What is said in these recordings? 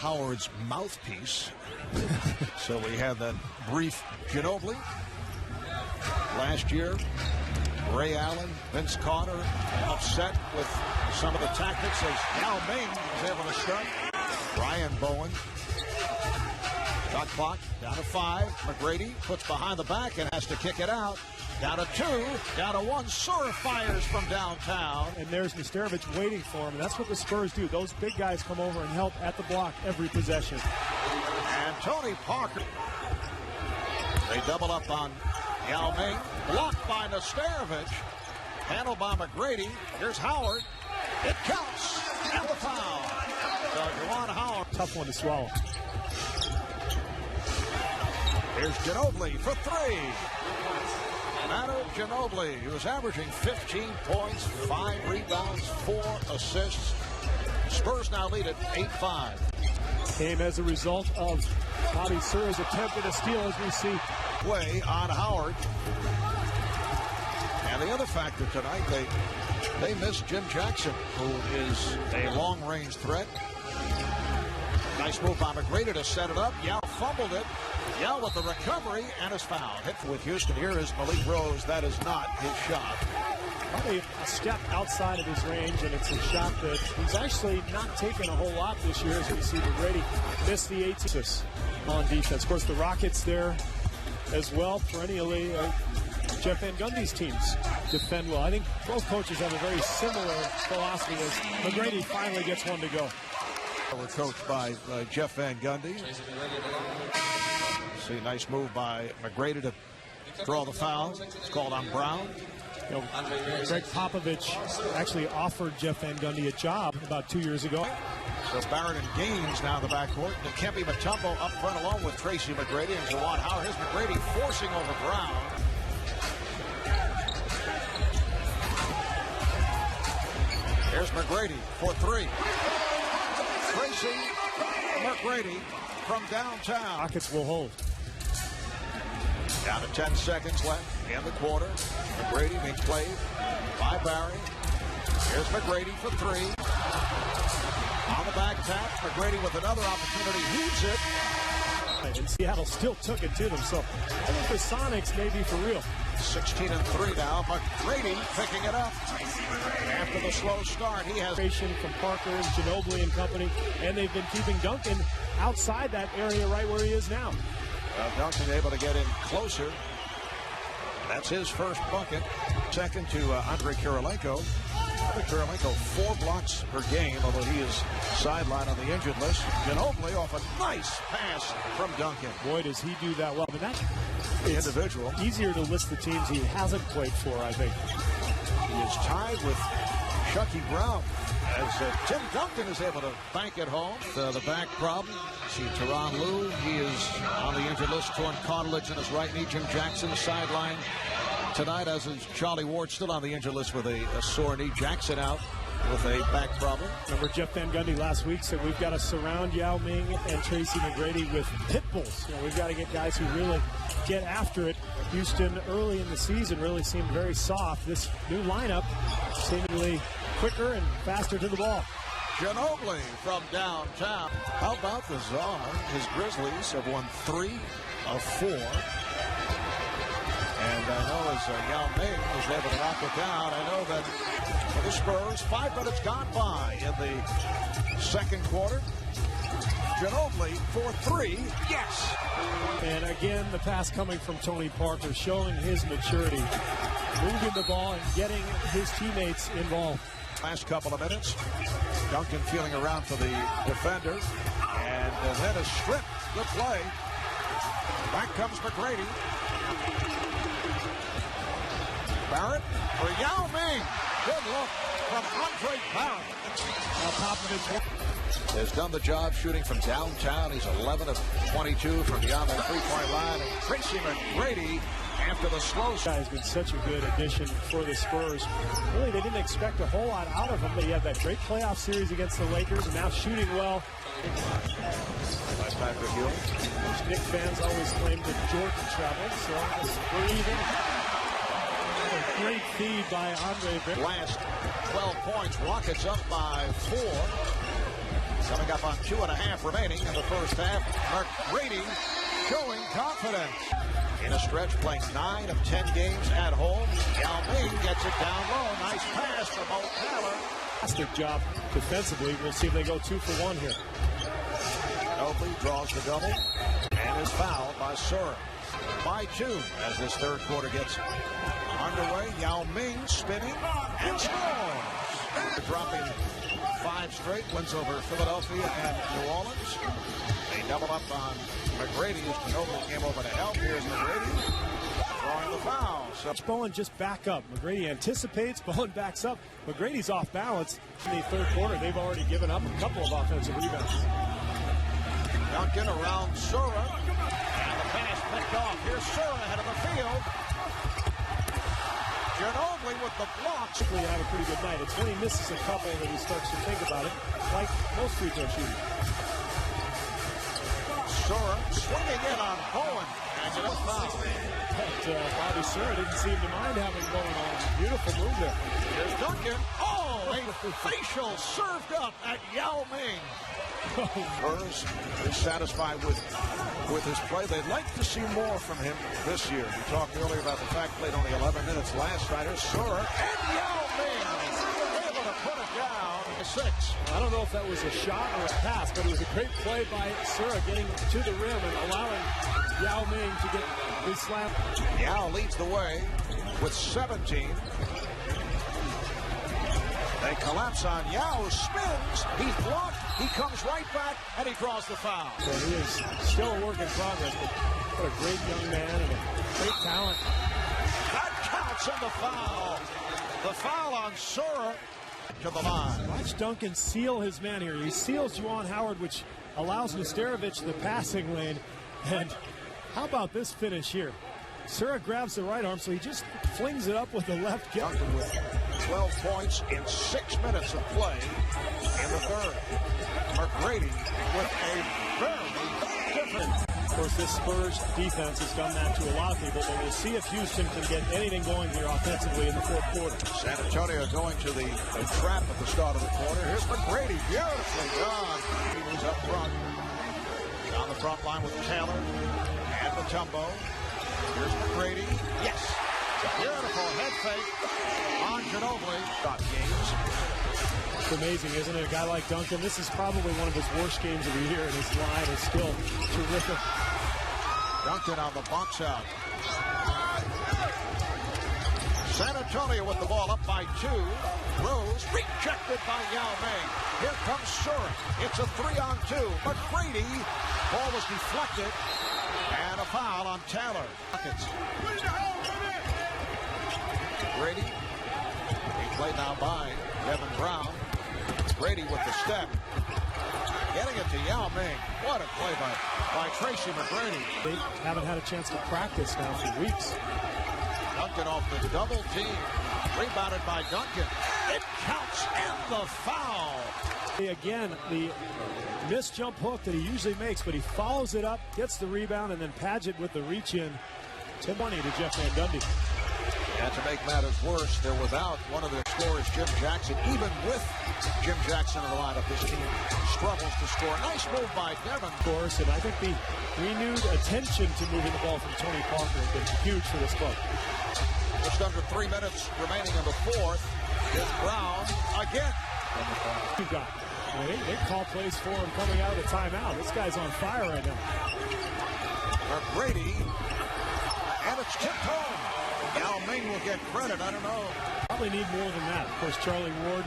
Howard's mouthpiece. So we have that brief Ginobili. Last year, Ray Allen, Vince Carter upset with some of the tactics as Yao Ming was able to start. Ryan Bowen. Shot clock down to 5. McGrady puts behind the back and has to kick it out. Down to 2, down to 1. Sora fires from downtown. And there's Nesterovic waiting for him. And that's what the Spurs do. Those big guys come over and help at the block every possession. And Tony Parker. They double up on Yao Ming. Blocked by Nesterovic. Handled by McGrady. Here's Howard. It counts. And the foul. So Juwan Howard. Tough one to swallow. Here's Ginobili for 3. Manu Ginobili, who is averaging 15 points, 5 rebounds, 4 assists. Spurs now lead at 8-5. Came as a result of Bobby Sura's attempt at a steal, as we see. Way on Howard. And the other factor tonight, they missed Jim Jackson, who is a long-range threat. Nice move by McGrady to set it up. Yao fumbled it. Yao with the recovery and is fouled. Hit with Houston. Here is Malik Rose. That is not his shot. Probably a step outside of his range, and it's a shot that he's actually not taken a whole lot this year, as we see McGrady miss the 18 on defense. Of course, the Rockets there as well, perennially. Jeff Van Gundy's teams defend well. I think both coaches have a very similar philosophy as McGrady finally gets one to go. We're coached by Jeff Van Gundy. See, nice move by McGrady to draw the foul. It's called on Brown. You know, Greg Popovich actually offered Jeff Van Gundy a job about 2 years ago. So Barrett and Gaines now in the backcourt. Dikembe Mutombo up front along with Tracy McGrady and Juwan Howard. Here's McGrady forcing over Brown. Here's McGrady for 3. Tracy McGrady from downtown. Rockets will hold. Down to 10 seconds left in the quarter. McGrady being played by Barry. Here's McGrady for 3. On the back tap, McGrady with another opportunity. Heaves it. And Seattle still took it to them, so I think the Sonics may be for real. 16-3 now. McGrady picking it up. After the slow start, he has from Parker and Ginobili and company, and they've been keeping Duncan outside that area right where he is now. Duncan able to get in closer. That's his first bucket. Second to Andre Kirilenko. Kirilenko 4 blocks per game, although he is sidelined on the injured list. Ginobili off a nice pass from Duncan. Boy, does he do that well. I mean, that's the individual. Easier to list the teams he hasn't played for, I think. He is tied with Chucky Brown as Tim Duncan is able to bank it home. The back problem. See Tyronn Lue. He is on the injured list, torn cartilage in his right knee. Jim Jackson sideline tonight, as is Charlie Ward, still on the injured list with a sore knee. Jackson out with a back problem. Remember, Jeff Van Gundy last week said we've got to surround Yao Ming and Tracy McGrady with pit bulls. You know, we've got to get guys who really get after it. Houston early in the season really seemed very soft. This new lineup seemingly quicker and faster to the ball. Ginobili from downtown. How about the Czar? His Grizzlies have won 3 of 4. And I know as Yao Ming was able to knock it down, I know that for the Spurs, 5 minutes gone by in the second quarter. Ginobili for 3, yes! And again, the pass coming from Tony Parker, showing his maturity, moving the ball and getting his teammates involved. Last couple of minutes, Duncan feeling around for the defender, and then a strip. Good play. Back comes McGrady. Barrett for Yao Ming. Good look from Andre Barrett. Popovich has done the job shooting from downtown. He's 11 of 22 from beyond the three-point line. And Tracy McGrady after the slow shot has been such a good addition for the Spurs. Really, they didn't expect a whole lot out of him. They had that great playoff series against the Lakers, and now shooting well. By Patrick Ewing. Knick fans always claim that Jordan traveled, so we're even. A great feed by Andre Barrett. Last 12 points, Rockets up by 4. Coming up on 2.5 remaining in the first half. McGrady showing confidence. In a stretch, playing 9 of 10 games at home. Yao Ming gets it down low. Nice pass for Mo Taylor. Fantastic job defensively. We'll see if they go 2 for 1 here. Oakley draws the double and is fouled by Sura. By 2 as this third quarter gets underway. Yao Ming spinning and scores. Dropping 5 straight wins over Philadelphia and New Orleans. They double up on McGrady as Ginobili came over to help. Here's McGrady drawing the foul. So Bowen just back up. McGrady anticipates. Bowen backs up. McGrady's off balance. In the third quarter, they've already given up a couple of offensive rebounds. Duncan around Sura. And the pass picked off. Here's Sura ahead of the field. Ginobili with the blocks. He had a pretty good night. It's when he misses a couple that he starts to think about it, like most free throw shooters. Sura swinging in on Bowen. And a foul. But Bobby Sura didn't seem to mind having Bowen on. Beautiful move there. Here's Duncan. Oh, a facial served up at Yao Ming. Spurs is satisfied with his play. They'd like to see more from him this year. We talked earlier about the fact played only 11 minutes last night. Here's Sura and Yao Ming able to put it down to 6. I don't know if that was a shot or a pass, but it was a great play by Sura getting to the rim and allowing Yao Ming to get his slam. Yao leads the way with 17. They collapse on Yao, spins, he's blocked, he comes right back, and he draws the foul. So he is still a work in progress, but what a great young man and a great talent. That counts in the foul. The foul on Sura to the line. Watch Duncan seal his man here. He seals Juwan Howard, which allows Nesterovic the passing lane. And how about this finish here? Sura grabs the right arm, so he just flings it up with the left. Duncan with 12 points in 6 minutes of play in the third. McGrady with a very different. Of course, this Spurs defense has done that to a lot of people, but we'll see if Houston can get anything going here offensively in the fourth quarter. San Antonio going to the trap at the start of the quarter. Here's McGrady, beautifully done. He was up front. On the front line with Taylor and Mutombo. Here's McGrady. Yes. Beautiful head fake on Ginobili. Got games. It's amazing, isn't it? A guy like Duncan, this is probably one of his worst games of the year, and his line is still terrific. Duncan on the box out. San Antonio with the ball up by 2. Rose rejected by Yao Ming. Here comes Sura. It's a 3-on-2. McGrady. Ball was deflected. And a foul on Taylor. Grady. He played now by Kevin Brown. Grady with the step. Getting it to Yao Ming. What a play by Tracy McGrady. They haven't had a chance to practice now for weeks. Duncan off the double team. Rebounded by Duncan. It counts and the foul. Again, the missed jump hook that he usually makes, but he follows it up, gets the rebound, and then Padgett with the reach in. 10-20 to Jeff Van Gundy. And to make matters worse, they're without one of their scorers, Jim Jackson. Even with Jim Jackson in the lineup, this team struggles to score. Nice move by Devin. Of course, and I think the renewed attention to moving the ball from Tony Parker has been huge for this club. Just under 3 minutes remaining in the fourth. Here's Brown again. You got it. They call plays for him coming out of the timeout. This guy's on fire right now. McGrady, and it's tipped home. Yao Ming will get credit. I don't know. Probably need more than that. Of course, Charlie Ward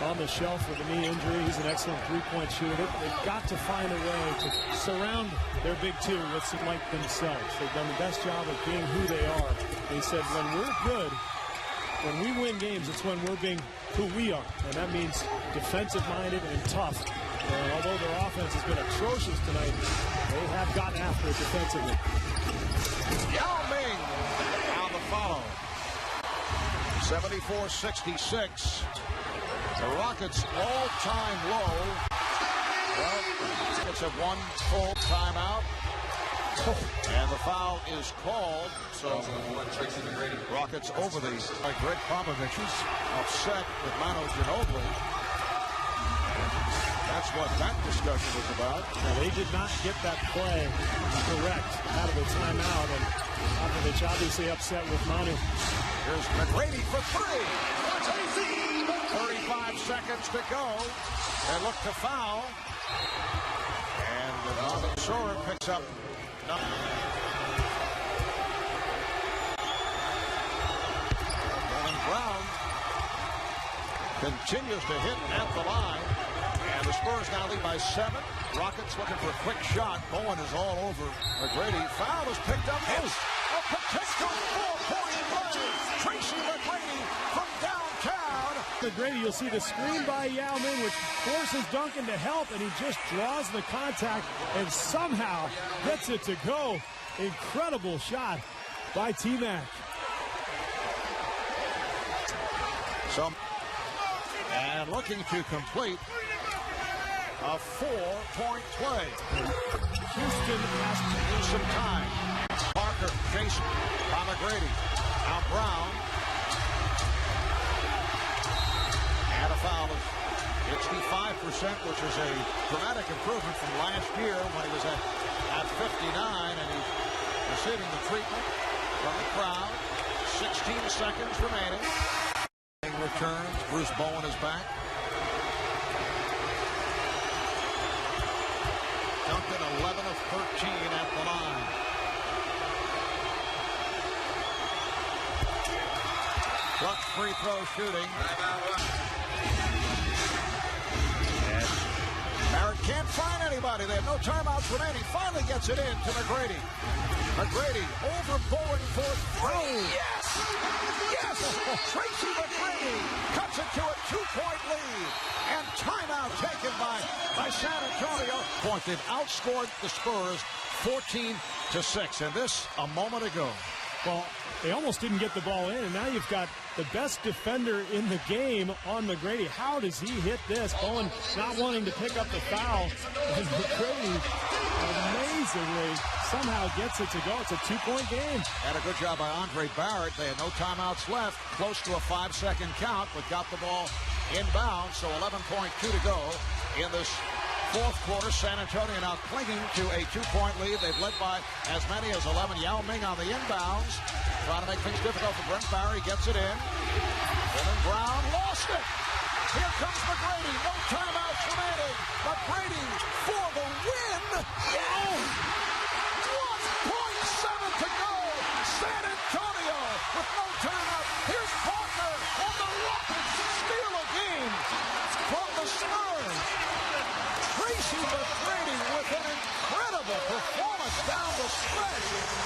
on the shelf with a knee injury. He's an excellent three-point shooter. They've got to find a way to surround their big two with some like themselves. They've done the best job of being who they are. They said when we're good, when we win games, it's when we're being who we are. And that means defensive-minded and tough. And although their offense has been atrocious tonight, they have gotten after it defensively. Yao Ming on the follow. 74-66. The Rockets' all-time low. Well, it's a one full timeout. And the foul is called. So Tracy McGrady. Rockets over the Greg Popovich is upset with Manu Ginobili. That's what that discussion was about. Now, they did not get that play correct out of the timeout, and Popovich obviously upset with Manu. Here's McGrady for three. 35 seconds to go. They look to foul. And Soren picks up. Brown continues to hit at the line. And the Spurs now lead by 7. Rockets looking for a quick shot. Bowen is all over McGrady. Foul is picked up. It's a potential 4-point play. Tracy McGrady from downtown. McGrady, you'll see the screen by Yao Ming, which forces Duncan to help, and he just draws the contact and somehow gets it to go. Incredible shot by T-Mac. And looking to complete a 4-point play. Houston has to use some time. Parker, Jason, McGrady. Now Brown. And a foul of 65%, which is a dramatic improvement from last year when he was at 59, and he's receiving the treatment from the crowd. 16 seconds remaining. Returns. Bruce Bowen is back. Duncan 11 of 13 at the line. Clutch free throw shooting. And Barrett can't find anybody. They have no timeouts remaining. Finally gets it in to McGrady. McGrady over Bowen for three. Yes! Yes! Tracy McGrady cuts it to a 2-point lead. And timeout taken by San Antonio. They've outscored the Spurs 14-6. And this a moment ago. Well, they almost didn't get the ball in, and now you've got the best defender in the game on McGrady. How does he hit this? Bowen not wanting to pick up the foul. And McGrady amazingly somehow gets it to go. It's a 2-point game. And a good job by Andre Barrett. They had no timeouts left. Close to a 5-second count, but got the ball inbound. So 11.2 to go in this fourth quarter. San Antonio now clinging to a 2-point lead. They've led by as many as 11. Yao Ming on the inbounds. Trying to make things difficult for Brent Barry. Gets it in. Dylan Brown lost it. Here comes McGrady. No timeouts remaining. McGrady for the win. Yes! 1.7 to go. San Antonio with no timeout. Here's Parker. And the Rockets steal a game from the Spurs. Tracy McGrady with an incredible performance down the stretch.